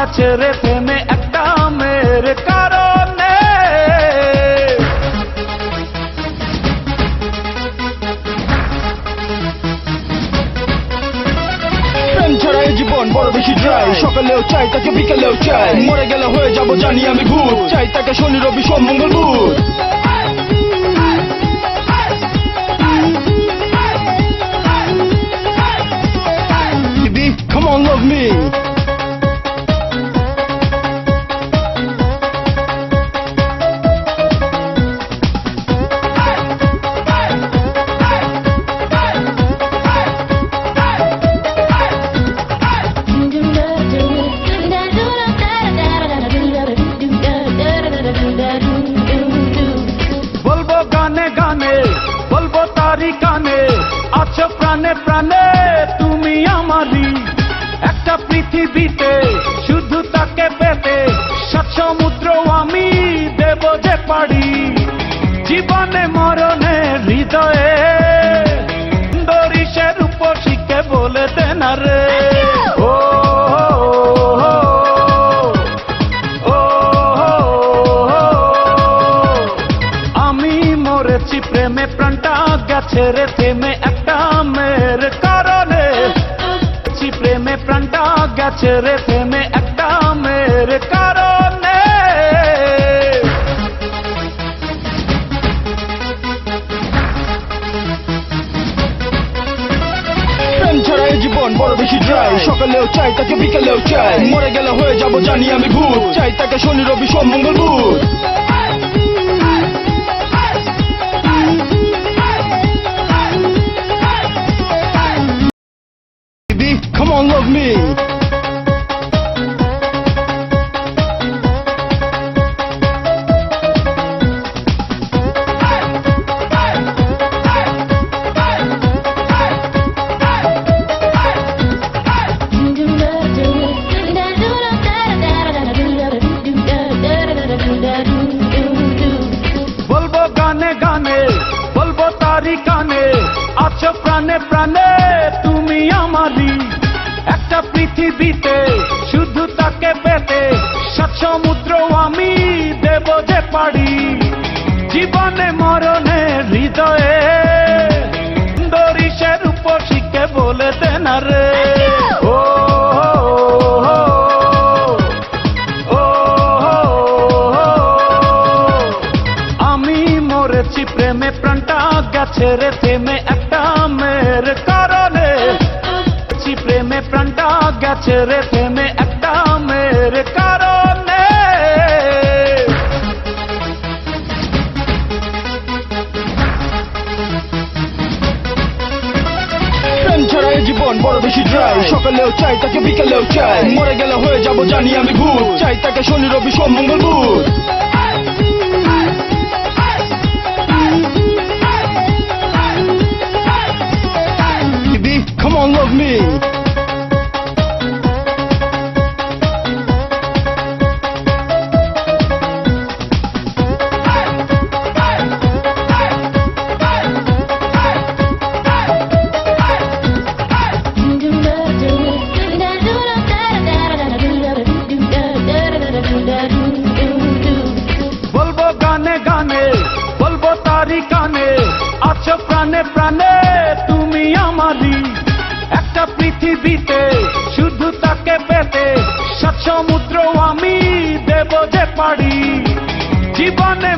গেছে রে থেমে একটা মেয়ের কারণে। প্রেম ছাড়া এই জীবন বড় বেশি ড্রাই, সকালেও চাই তাকে বিকেলেও চাই, মরে গেলে হয়ে যাব জানি আমি ভূত, চাই তাকে শনি রবি সোম মঙ্গল বুধ। Baby, come on, love me. বলবো গানে গানে, বলবো তারি কানে, আছো প্রাণে প্রাণে তুমি আমারই। একটা পৃথিবীতে শুধু তাকে পেতে, সাত সমুদ্র আমি দেব যে পাড়ি। জীবনে মরণে হৃদয়ে দরিশের উপশিকে বলে দেন রে। ও আমি মরেছি প্রেমে, প্রাণটা গেছে রে থেমে একটা মেয়ের কারণে। প্রেমে প্রাণটা গেছে রে থেমে একটা মেয়ের কারণে। প্রেম ছাড়া এই জীবন বড় বেশি ড্রাই, সকালেও চাই তাকে বিকেলেও চাই, মরে গেলে হয়ে যাব জানি আমি ভূত, চাই তাকে শনি রবি সোম মঙ্গল বুধ। Baby, come on, love me. বলবো গানে গানে, বলবো তারি কানে, আছো প্রাণে প্রাণে তুমি আমারই। একটা পৃথিবীতে শুধু তাকে পেতে, সাত সমুদ্র আমি দেব যে পাড়ি। জীবনে মরণে হৃদয়ে দরিশের উপশিকে বলে দেন রে। ও আমি মরেছি প্রেমে, প্রাণটা গেছে রে থেমে একটা মেয়ের কারণে। প্রেমে প্রাণটা গেছে রে থেমে একটা মেয়ের কারণে। প্রেম ছাড়া এই জীবন বড় বেশি ড্রাই, সকালেও চাই তাকে বিকেলেও চাই, মরে গেলে হয়ে যাব জানি আমি ভূত, চাই তাকে শনি রবি সোম মঙ্গল বুধ। Baby, come on, love me. বলবো গানে গানে, বলবো তারি কানে, আছো প্রাণে প্রাণে তুমি আমারই। একটা পৃথিবীতে শুধু তাকে পেতে, সাত সমুদ্র আমি দেব যে পাড়ি। জীবনে